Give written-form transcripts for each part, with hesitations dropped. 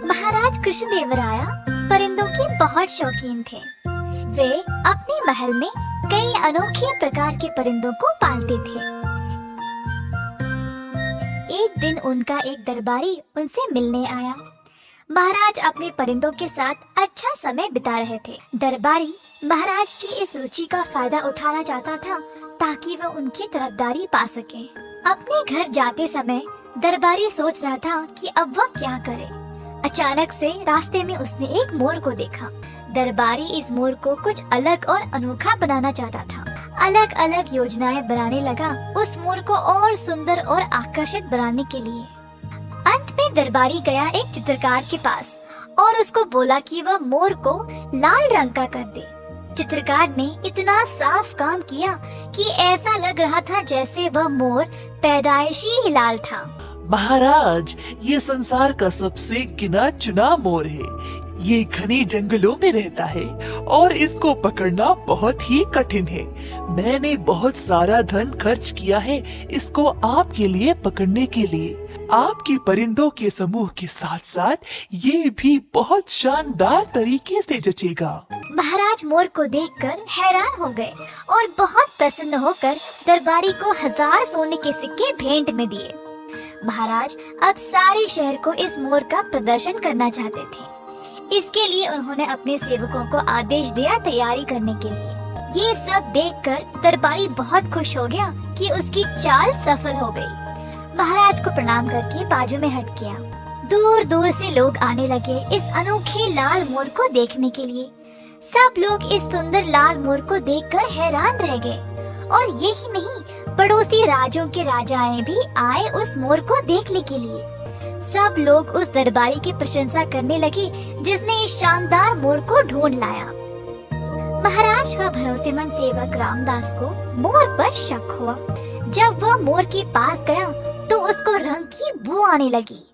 महाराज कृष्णदेवराय परिंदों के बहुत शौकीन थे। वे अपने महल में कई अनोखे प्रकार के परिंदों को पालते थे। एक दिन उनका एक दरबारी उनसे मिलने आया। महाराज अपने परिंदों के साथ अच्छा समय बिता रहे थे। दरबारी महाराज की इस रुचि का फायदा उठाना चाहता था ताकि वह उनकी तरफदारी पा सके। अपने घर जाते समय दरबारी सोच रहा था कि अब वह क्या करे। अचानक से रास्ते में उसने एक मोर को देखा। दरबारी इस मोर को कुछ अलग और अनोखा बनाना चाहता था। अलग अलग योजनाएं बनाने लगा उस मोर को और सुंदर और आकर्षित बनाने के लिए। अंत में दरबारी गया एक चित्रकार के पास और उसको बोला कि वह मोर को लाल रंग का कर दे। चित्रकार ने इतना साफ काम किया कि ऐसा लग रहा था जैसे वह मोर पैदाइशी ही लाल था। महाराज, ये संसार का सबसे गिना चुना मोर है। ये घने जंगलों में रहता है और इसको पकड़ना बहुत ही कठिन है। मैंने बहुत सारा धन खर्च किया है इसको आपके लिए पकड़ने के लिए। आपके परिंदों के समूह के साथ साथ ये भी बहुत शानदार तरीके से जचेगा। महाराज मोर को देखकर हैरान हो गए और बहुत प्रसन्न होकर दरबारी को 1000 सोने के सिक्के भेंट में दिए। महाराज अब सारे शहर को इस मोर का प्रदर्शन करना चाहते थे। इसके लिए उन्होंने अपने सेवकों को आदेश दिया तैयारी करने के लिए। ये सब देखकर दरबारी बहुत खुश हो गया कि उसकी चाल सफल हो गई। महाराज को प्रणाम करके बाजू में हट गया। दूर दूर से लोग आने लगे इस अनोखे लाल मोर को देखने के लिए। सब लोग इस सुंदर लाल मोर को देखकर हैरान रह गए और यही नहीं, पड़ोसी राज्यों के राजाएं भी आए उस मोर को देखने के लिए। सब लोग उस दरबारी की प्रशंसा करने लगे जिसने इस शानदार मोर को ढूंढ लाया। महाराज का भरोसेमंद सेवक रामदास को मोर पर शक हुआ। जब वह मोर के पास गया तो उसको रंग की बू आने लगी।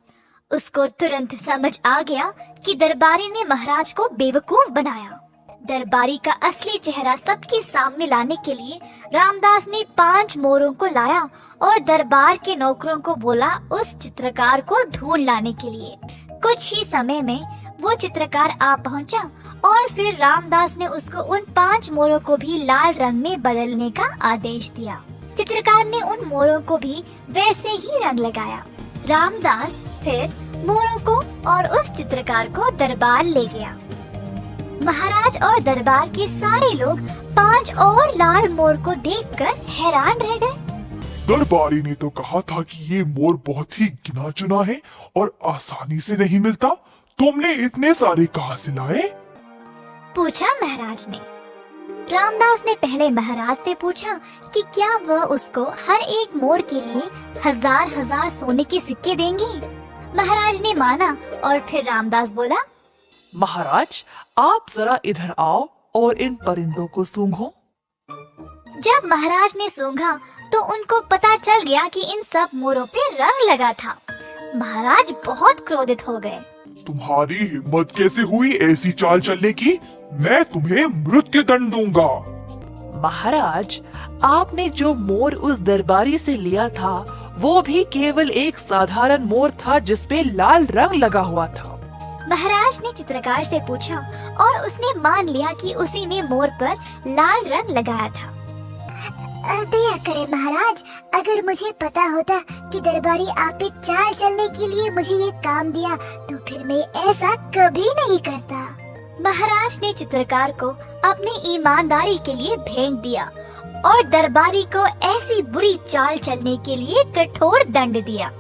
उसको तुरंत समझ आ गया कि दरबारी ने महाराज को बेवकूफ बनाया। दरबारी का असली चेहरा सबके सामने लाने के लिए रामदास ने 5 मोरों को लाया और दरबार के नौकरों को बोला उस चित्रकार को ढूंढ लाने के लिए। कुछ ही समय में वो चित्रकार आ पहुंचा और फिर रामदास ने उसको उन 5 मोरों को भी लाल रंग में बदलने का आदेश दिया। चित्रकार ने उन मोरों को भी वैसे ही रंग लगाया। रामदास फिर मोरों को और उस चित्रकार को दरबार ले गया। महाराज और दरबार के सारे लोग 5 और लाल मोर को देखकर हैरान रह गए। दरबारी ने तो कहा था कि ये मोर बहुत ही गिना चुना है और आसानी से नहीं मिलता। तुमने इतने सारे कहाँ से लाए? पूछा महाराज ने। रामदास ने पहले महाराज से पूछा कि क्या वह उसको हर एक मोर के लिए 1000 सोने के सिक्के देंगे। महाराज ने माना और फिर रामदास बोला, महाराज, आप जरा इधर आओ और इन परिंदों को सूंघो। जब महाराज ने सूंघा तो उनको पता चल गया कि इन सब मोरों पे रंग लगा था। महाराज बहुत क्रोधित हो गए। तुम्हारी हिम्मत कैसे हुई ऐसी चाल चलने की? मैं तुम्हें मृत्यु दंड दूंगा। महाराज, आपने जो मोर उस दरबारी से लिया था वो भी केवल एक साधारण मोर था जिसपे लाल रंग लगा हुआ था। महाराज ने चित्रकार से पूछा और उसने मान लिया कि उसी ने मोर पर लाल रंग लगाया था। दया करें महाराज, अगर मुझे पता होता कि दरबारी आप पे चाल चलने के लिए मुझे ये काम दिया तो फिर मैं ऐसा कभी नहीं करता। महाराज ने चित्रकार को अपनी ईमानदारी के लिए भेंट दिया और दरबारी को ऐसी बुरी चाल चलने के लिए कठोर दंड दिया।